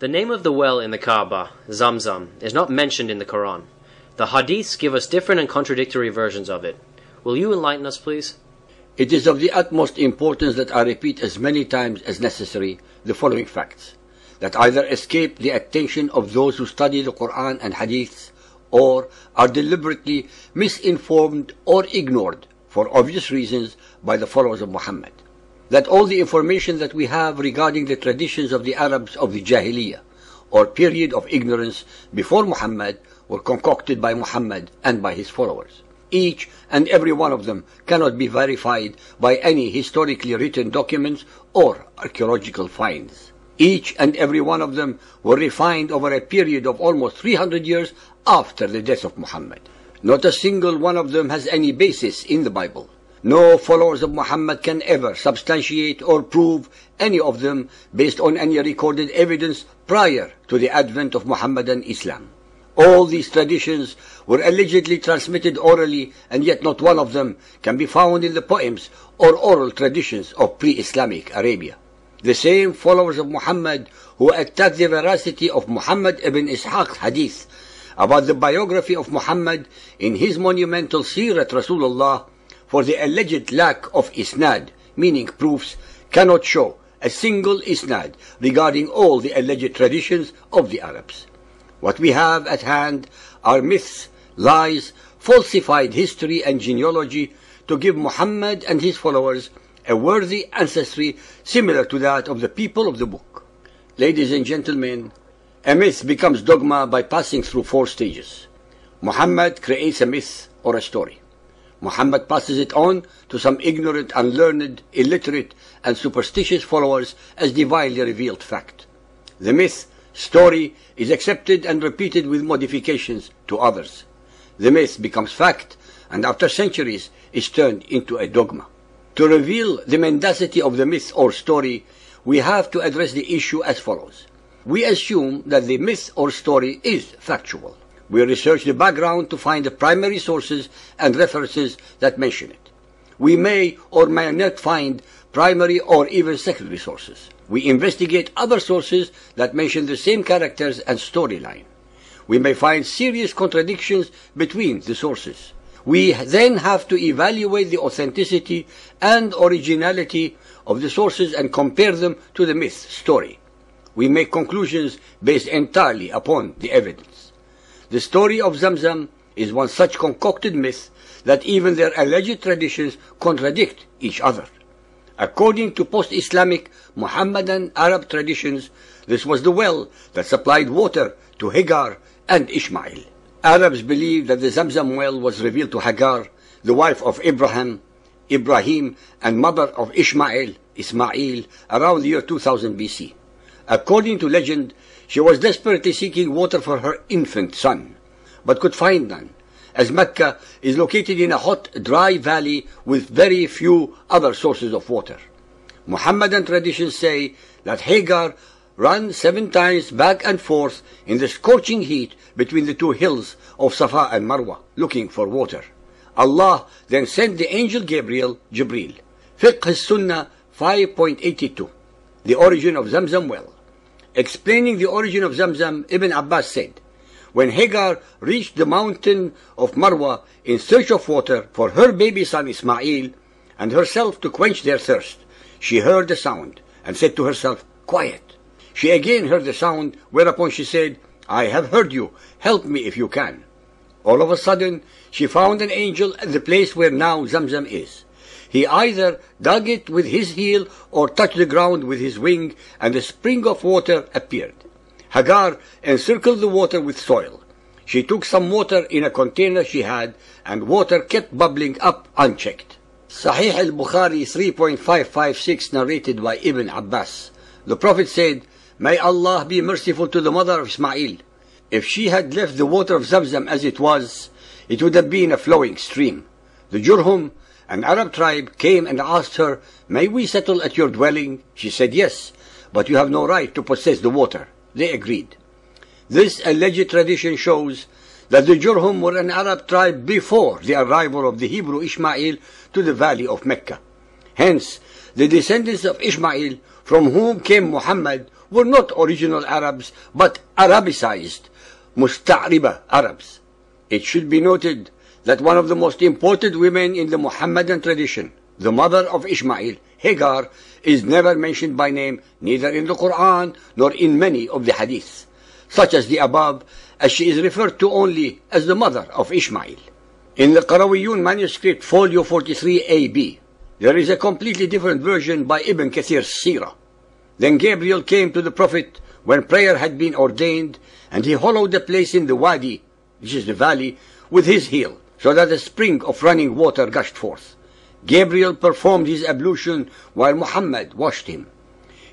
The name of the well in the Kaaba, Zamzam, is not mentioned in the Quran. The hadiths give us different and contradictory versions of it. Will you enlighten us, please? It is of the utmost importance that I repeat as many times as necessary the following facts, that either escape the attention of those who study the Quran and hadiths, or are deliberately misinformed or ignored for obvious reasons by the followers of Muhammad. That all the information that we have regarding the traditions of the Arabs of the Jahiliyyah, or period of ignorance before Muhammad, were concocted by Muhammad and by his followers. Each and every one of them cannot be verified by any historically written documents or archaeological finds. Each and every one of them were refined over a period of almost 300 years after the death of Muhammad. Not a single one of them has any basis in the Bible. No followers of Muhammad can ever substantiate or prove any of them based on any recorded evidence prior to the advent of Muhammadan Islam. All these traditions were allegedly transmitted orally, and yet not one of them can be found in the poems or oral traditions of pre-Islamic Arabia. The same followers of Muhammad who attacked the veracity of Muhammad ibn Ishaq's hadith about the biography of Muhammad in his monumental Sirat Rasulullah for the alleged lack of isnad, meaning proofs, cannot show a single isnad regarding all the alleged traditions of the Arabs. What we have at hand are myths, lies, falsified history and genealogy to give Muhammad and his followers a worthy ancestry similar to that of the people of the book. Ladies and gentlemen, a myth becomes dogma by passing through 4 stages. Muhammad creates a myth or a story. Muhammad passes it on to some ignorant, unlearned, illiterate, and superstitious followers as divinely revealed fact. The myth, story, is accepted and repeated with modifications to others. The myth becomes fact, and after centuries is turned into a dogma. To reveal the mendacity of the myth or story, we have to address the issue as follows. We assume that the myth or story is factual. We research the background to find the primary sources and references that mention it. We may or may not find primary or even secondary sources. We investigate other sources that mention the same characters and storyline. We may find serious contradictions between the sources. We then have to evaluate the authenticity and originality of the sources and compare them to the myth story. We make conclusions based entirely upon the evidence. The story of Zamzam is one such concocted myth that even their alleged traditions contradict each other. According to post-Islamic Muhammadan Arab traditions, this was the well that supplied water to Hagar and Ishmael. Arabs believe that the Zamzam well was revealed to Hagar, the wife of Ibrahim, and mother of Ismail, around the year 2000 BC. According to legend, she was desperately seeking water for her infant son, but could find none, as Mecca is located in a hot, dry valley with very few other sources of water. Muhammadan traditions say that Hagar ran 7 times back and forth in the scorching heat between the 2 hills of Safa and Marwa, looking for water. Allah then sent the angel Jibril. Fiqh Sunnah 5.82. The origin of Zamzam well. Explaining the origin of Zamzam, Ibn Abbas said, when Hagar reached the mountain of Marwa in search of water for her baby son Ismail and herself to quench their thirst, she heard the sound and said to herself, quiet. She again heard the sound, whereupon she said, I have heard you, help me if you can. All of a sudden, she found an angel at the place where now Zamzam is. He either dug it with his heel or touched the ground with his wing, and a spring of water appeared. Hagar encircled the water with soil. She took some water in a container she had, and water kept bubbling up unchecked. Sahih al-Bukhari 3.556 narrated by Ibn Abbas. The Prophet said, May Allah be merciful to the mother of Ismail. If she had left the water of Zamzam as it was, it would have been a flowing stream. The Jurhum, an Arab tribe, came and asked her, May we settle at your dwelling? She said, Yes, but you have no right to possess the water. They agreed. This alleged tradition shows that the Jurhum were an Arab tribe before the arrival of the Hebrew Ishmael to the valley of Mecca. Hence, the descendants of Ishmael, from whom came Muhammad, were not original Arabs, but Arabicized, musta'riba Arabs. It should be noted that one of the most important women in the Muhammadan tradition, the mother of Ishmael, Hagar, is never mentioned by name neither in the Quran nor in many of the hadiths, such as the above, as she is referred to only as the mother of Ishmael. In the Qarawiyun manuscript, folio 43 AB, there is a completely different version by Ibn Kathir's Sirah. Then Gabriel came to the Prophet when prayer had been ordained, and he hollowed the place in the wadi, which is the valley, with his heel, so that a spring of running water gushed forth. Gabriel performed his ablution while Muhammad washed him.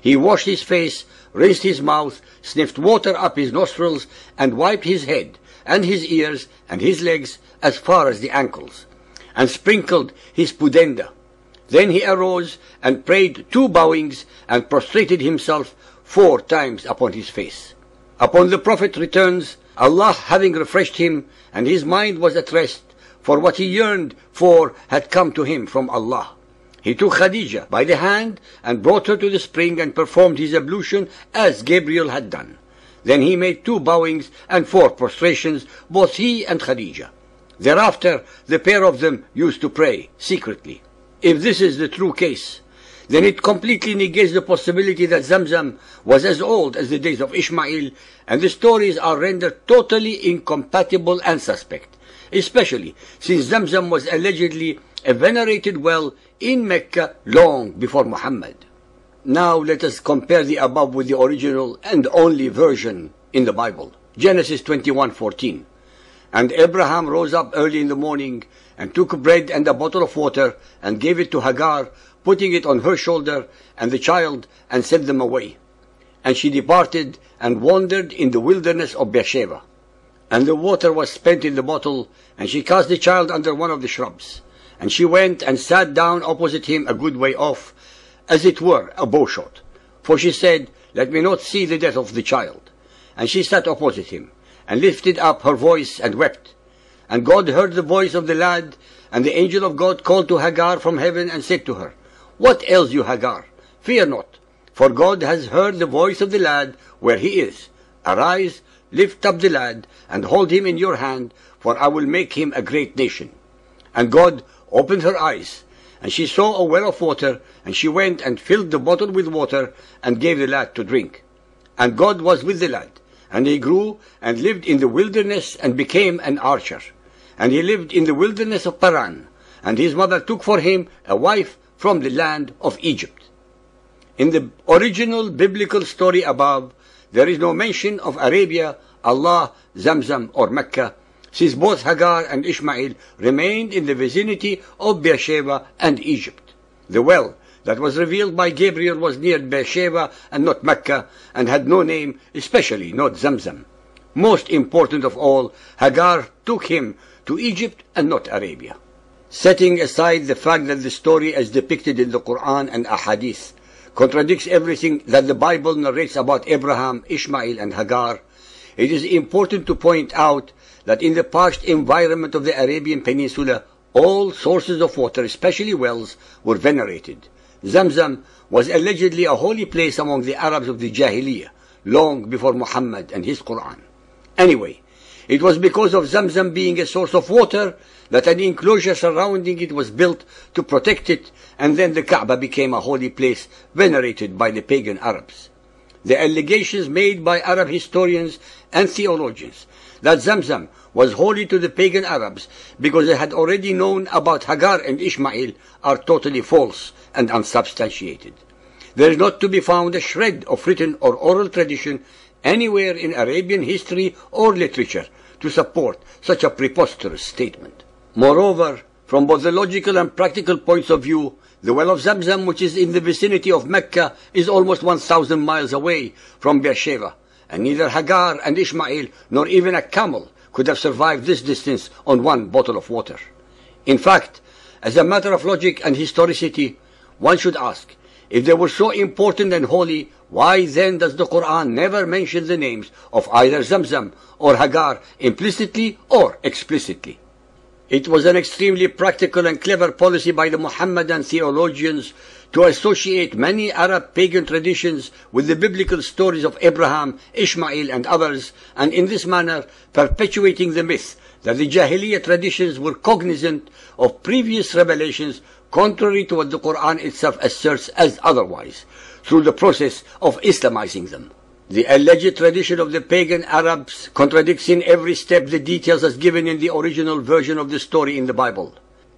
He washed his face, rinsed his mouth, sniffed water up his nostrils, and wiped his head, and his ears, and his legs as far as the ankles, and sprinkled his pudenda. Then he arose and prayed 2 bowings and prostrated himself 4 times upon his face. Upon the Prophet returns, Allah having refreshed him, and his mind was at rest, for what he yearned for had come to him from Allah. He took Khadija by the hand and brought her to the spring and performed his ablution as Gabriel had done. Then he made 2 bowings and 4 prostrations, both he and Khadija. Thereafter the pair of them used to pray secretly. If this is the true case, then it completely negates the possibility that Zamzam was as old as the days of Ishmael, and the stories are rendered totally incompatible and suspect, especially since Zamzam was allegedly a venerated well in Mecca long before Muhammad. Now let us compare the above with the original and only version in the Bible. Genesis 21:14. And Abraham rose up early in the morning and took bread and a bottle of water and gave it to Hagar, putting it on her shoulder and the child, and sent them away. And she departed and wandered in the wilderness of Beersheba. And the water was spent in the bottle, and she cast the child under one of the shrubs. And she went and sat down opposite him a good way off, as it were a bowshot. For she said, Let me not see the death of the child. And she sat opposite him, and lifted up her voice and wept. And God heard the voice of the lad, and the angel of God called to Hagar from heaven and said to her, What ails you, Hagar? Fear not, for God has heard the voice of the lad where he is. Arise, lift up the lad, and hold him in your hand, for I will make him a great nation. And God opened her eyes, and she saw a well of water, and she went and filled the bottle with water, and gave the lad to drink. And God was with the lad, and he grew and lived in the wilderness and became an archer. And he lived in the wilderness of Paran, and his mother took for him a wife from the land of Egypt. In the original biblical story above, there is no mention of Arabia, Allah, Zamzam, or Mecca, since both Hagar and Ishmael remained in the vicinity of Beersheba and Egypt. The well that was revealed by Gabriel was near Beersheba and not Mecca, and had no name, especially not Zamzam. Most important of all, Hagar took him to Egypt and not Arabia. Setting aside the fact that the story as depicted in the Quran and Ahadith contradicts everything that the Bible narrates about Abraham, Ishmael, and Hagar, it is important to point out that in the parched environment of the Arabian Peninsula, all sources of water, especially wells, were venerated. Zamzam was allegedly a holy place among the Arabs of the Jahiliyyah, long before Muhammad and his Quran. Anyway, it was because of Zamzam being a source of water that an enclosure surrounding it was built to protect it, and then the Kaaba became a holy place venerated by the pagan Arabs. The allegations made by Arab historians and theologians that Zamzam was holy to the pagan Arabs because they had already known about Hagar and Ishmael are totally false and unsubstantiated. There is not to be found a shred of written or oral tradition anywhere in Arabian history or literature to support such a preposterous statement. Moreover, from both the logical and practical points of view, the well of Zamzam, which is in the vicinity of Mecca, is almost 1,000 miles away from Beersheba, and neither Hagar and Ishmael nor even a camel could have survived this distance on one bottle of water. In fact, as a matter of logic and historicity, one should ask, if they were so important and holy, why then does the Quran never mention the names of either Zamzam or Hagar implicitly or explicitly? It was an extremely practical and clever policy by the Mohammedan theologians to associate many Arab pagan traditions with the biblical stories of Abraham, Ishmael and others, and in this manner perpetuating the myth that the Jahiliyyah traditions were cognizant of previous revelations, contrary to what the Quran itself asserts as otherwise, through the process of Islamizing them. The alleged tradition of the pagan Arabs contradicts in every step the details as given in the original version of the story in the Bible.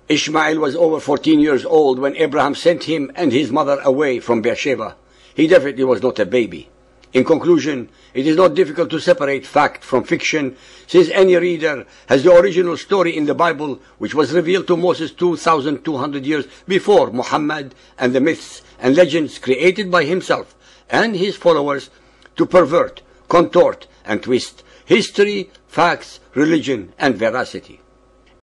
Ishmael was over 14 years old when Abraham sent him and his mother away from Beersheba. He definitely was not a baby. In conclusion, it is not difficult to separate fact from fiction, since any reader has the original story in the Bible, which was revealed to Moses 2,200 years before Muhammad, and the myths and legends created by himself and his followers to pervert, contort, and twist history, facts, religion, and veracity.